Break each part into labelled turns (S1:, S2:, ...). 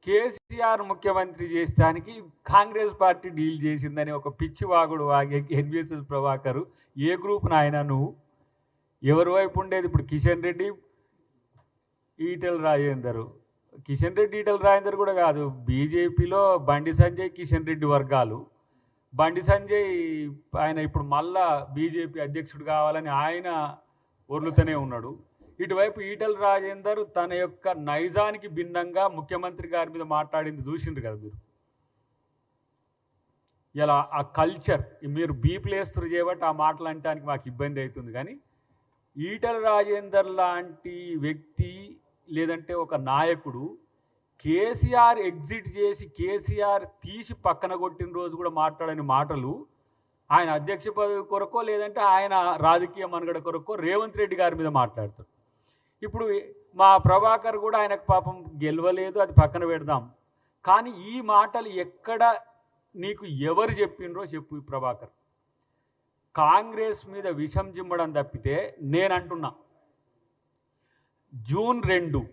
S1: కేసీఆర్ ముఖ్యమంత్రి చేస్తానికి Congress party deal చేసిందని ఒక పిచ్చి వాగుడు వాగే ఎన్విఎస్ఎస్ ప్రభాకర్ ఏ గ్రూప్ నాయన నువ్వు ఎవరి వైపు ఉండేది? ఇప్పుడు కిషన్ రెడ్డి ఈటెల రాజేందర్, కిషన్ రెడ్డి ఈటెల రాజేందర్ కూడా కాదు, బీజేపీలో బండి సంజయ్ కిషన్ రెడ్డి వర్గాలు. బండి సంజయ్ ఆయన ఇప్పుడు మళ్ళా బీజేపీ అధ్యక్షుడు కావాలని ఆయన ఒర్లుతూనే ఉన్నాడు. ఇటువైపు ఈటెల రాజేందర్ తన యొక్క నైజానికి భిన్నంగా ముఖ్యమంత్రి గారి మీద మాట్లాడింది చూసిండ్రు కదా మీరు. ఇలా ఆ కల్చర్ మీరు బీప్లేస్తురు చేయబట్టి ఆ మాటలు అనటానికి మాకు ఇబ్బంది అవుతుంది. కానీ ఈటెల రాజేందర్ లాంటి వ్యక్తి లేదంటే ఒక నాయకుడు కేసీఆర్ ఎగ్జిట్ చేసి కేసీఆర్ తీసి పక్కన కొట్టిన రోజు కూడా మాట్లాడని మాటలు ఆయన అధ్యక్ష పదవి కొరకో లేదంటే ఆయన రాజకీయ మనుగడ కొరకో రేవంత్ రెడ్డి గారి మీద మాట్లాడతాడు. ఇప్పుడు మా ప్రభాకర్ కూడా ఆయనకు పాపం గెలవలేదు, అది పక్కన పెడదాం. కానీ ఈ మాటలు ఎక్కడ నీకు ఎవరు చెప్పిండ్రో చెప్పు ప్రభాకర్. కాంగ్రెస్ మీద విషం జిమ్మడం తప్పితే నేను అంటున్నా, జూన్ 2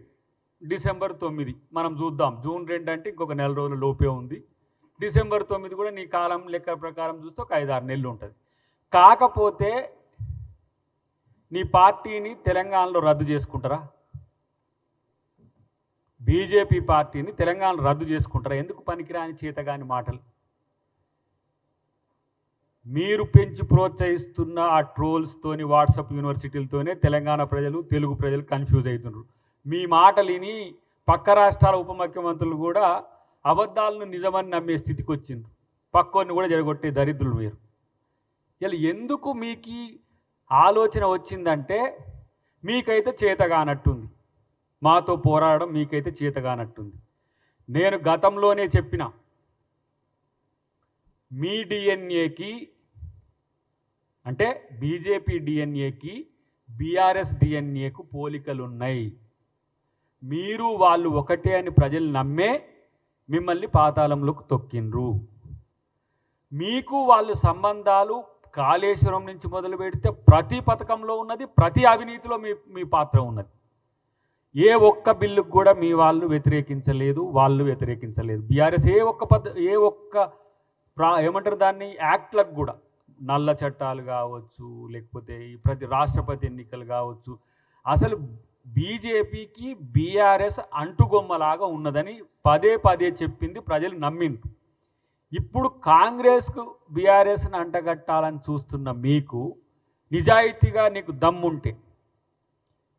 S1: డిసెంబర్ 9 మనం చూద్దాం. జూన్ 2 అంటే ఇంకొక నెల రోజుల లోపే ఉంది. డిసెంబర్ 9 కూడా నీ కాలం లెక్క ప్రకారం చూస్తే ఒక 5-6 నెలలు ఉంటుంది. కాకపోతే నీ పార్టీని తెలంగాణలో రద్దు చేసుకుంటారా? బీజేపీ పార్టీని తెలంగాణలో రద్దు చేసుకుంటారా? ఎందుకు పనికిరాని చేతగాని మాటలు మీరు పెంచి ప్రోత్సహిస్తున్న ఆ ట్రోల్స్తోని వాట్సాప్ యూనివర్సిటీలతోనే తెలంగాణ ప్రజలు తెలుగు ప్రజలు కన్ఫ్యూజ్ అవుతున్నారు. మీ మాటలిని పక్క రాష్ట్రాల ఉప ముఖ్యమంత్రులు కూడా అబద్ధాలను నిజమని నమ్మే స్థితికి వచ్చిండ్రు. పక్కోని కూడా జరగొట్టే దరిద్రులు మీరు. ఇలా ఎందుకు మీకు ఆలోచన వచ్చిందంటే మీకైతే చేతగానట్టుంది, మాతో పోరాడడం మీకైతే చేతగానట్టుంది. నేను గతంలోనే చెప్పిన మీ డిఎన్ఏకి అంటే బీజేపీ డిఎన్ఏకి బీఆర్ఎస్ డిఎన్ఏకు పోలికలు ఉన్నాయి. మీరు వాళ్ళు ఒకటే అని ప్రజలు నమ్మే మిమ్మల్ని పాతాళంలోకి తొక్కిండ్రు. మీకు వాళ్ళు సంబంధాలు కాళేశ్వరం నుంచి మొదలు పెడితే ప్రతి పథకంలో ఉన్నది, ప్రతి అవినీతిలో మీ పాత్ర ఉన్నది. ఏ ఒక్క బిల్లుకు కూడా మీ వాళ్ళు వ్యతిరేకించలేదు, వాళ్ళు వ్యతిరేకించలేదు. బీఆర్ఎస్ ఏ ఒక్క ఏమంటారు దాన్ని యాక్ట్లకు కూడా, నల్ల చట్టాలు కావచ్చు లేకపోతే ఈ ప్రతి రాష్ట్రపతి ఎన్నికలు కావచ్చు, అసలు బీజేపీకి బీఆర్ఎస్ అంటుగొమ్మలాగా ఉన్నదని పదే చెప్పింది ప్రజలు నమ్మిండ్రు. ఇప్పుడు కాంగ్రెస్కు బీఆర్ఎస్ని అంటగట్టాలని చూస్తున్న మీకు నిజాయితీగా నీకు దమ్ముంటే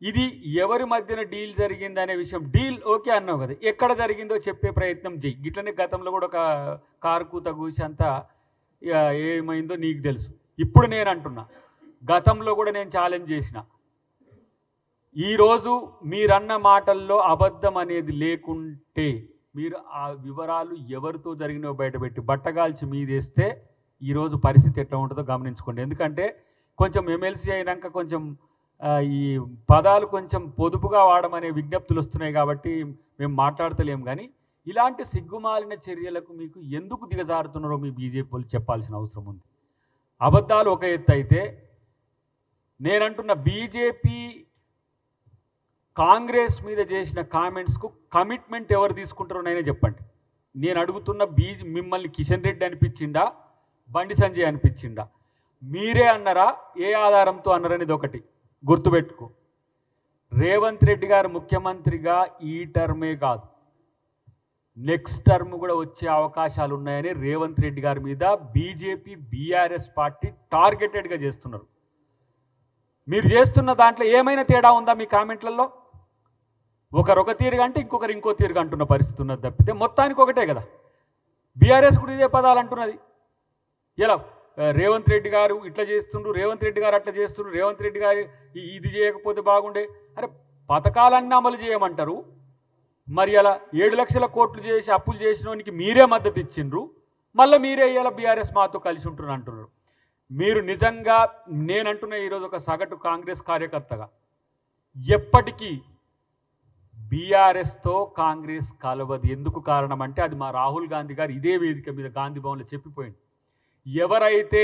S1: ఇది ఎవరి మధ్యన డీల్ జరిగిందనే విషయం, డీల్ ఓకే అన్నావు కదా, ఎక్కడ జరిగిందో చెప్పే ప్రయత్నం చెయ్యి. ఇట్లనే గతంలో కూడా ఒక కారుకూత కూసి అంతా ఏమైందో నీకు తెలుసు. ఇప్పుడు నేను అంటున్నా, గతంలో కూడా నేను ఛాలెంజ్ చేసిన, ఈరోజు మీరన్న మాటల్లో అబద్ధం అనేది లేకుంటే మీరు ఆ వివరాలు ఎవరితో జరిగినో బయటపెట్టి బట్టగాల్చి మీదేస్తే ఈరోజు పరిస్థితి ఎట్లా ఉంటుందో గమనించుకోండి. ఎందుకంటే కొంచెం ఎమ్మెల్సీ అయినాక కొంచెం ఈ పదాలు కొంచెం పొదుపుగా వాడమనే విజ్ఞప్తులు వస్తున్నాయి కాబట్టి మేము మాట్లాడతలేము. కానీ ఇలాంటి సిగ్గుమాలిన చర్యలకు మీకు ఎందుకు దిగజారుతున్నారో మీ బీజేపీ వాళ్ళు చెప్పాల్సిన అవసరం ఉంది. అబద్ధాలు ఒక ఎత్తు అయితే, నేనంటున్న బీజేపీ కాంగ్రెస్ మీద చేసిన కామెంట్స్కు కమిట్మెంట్ ఎవరు తీసుకుంటారో నైనా చెప్పండి. నేను అడుగుతున్న మిమ్మల్ని కిషన్ రెడ్డి అనిపించిందా, బండి సంజయ్ అనిపించిందా? మీరే అన్నారా, ఏ ఆధారంతో అన్నారనేది ఒకటి గుర్తుపెట్టుకో. రేవంత్ రెడ్డి గారు ముఖ్యమంత్రిగా ఈ టర్మే కాదు, నెక్స్ట్ టర్మ్ కూడా వచ్చే అవకాశాలు ఉన్నాయని రేవంత్ రెడ్డి గారి మీద బీజేపీ బీఆర్ఎస్ పార్టీ టార్గెటెడ్గా చేస్తున్నారు. మీరు చేస్తున్న దాంట్లో ఏమైనా తేడా ఉందా మీ కామెంట్లలో? ఒకరు ఒక తీరుగా అంటే ఇంకొకరు ఇంకో తీరుగా అంటున్న పరిస్థితి ఉన్నది తప్పితే మొత్తానికి ఒకటే కదా. బీఆర్ఎస్ కూడా ఇదే పదాలు అంటున్నది. ఇలా రేవంత్ రెడ్డి గారు ఇట్లా చేస్తుండ్రు, రేవంత్ రెడ్డి గారు అట్లా చేస్తుండ్రు, రేవంత్ రెడ్డి గారు ఇది చేయకపోతే బాగుండే. అరే పథకాలన్నీ అమలు చేయమంటారు, మరి అలా 7 లక్షల కోట్లు చేసి అప్పులు చేసినోనికి మీరే మద్దతు ఇచ్చిండ్రు, మళ్ళీ మీరే ఇలా బీఆర్ఎస్ మాతో కలిసి ఉంటున్నారు అంటున్నారు. మీరు నిజంగా నేనంటున్న ఈరోజు ఒక సగటు కాంగ్రెస్ కార్యకర్తగా ఎప్పటికీ బీఆర్ఎస్తో కాంగ్రెస్ కలవదు. ఎందుకు కారణం అంటే అది మా రాహుల్ గాంధీ గారు ఇదే వేదిక మీద గాంధీ భవన్లో చెప్పిపోయింది. ఎవరైతే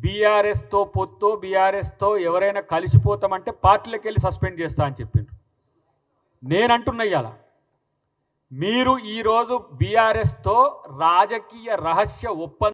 S1: బీఆర్ఎస్తో పొత్తో బీఆర్ఎస్తో ఎవరైనా కలిసిపోతామంటే పార్టీలకు వెళ్ళి సస్పెండ్ చేస్తా అని చెప్పిండ్రు. నేనంటున్నా ఇవాళ మీరు ఈరోజు బీఆర్ఎస్తో రాజకీయ రహస్య ఒప్పందం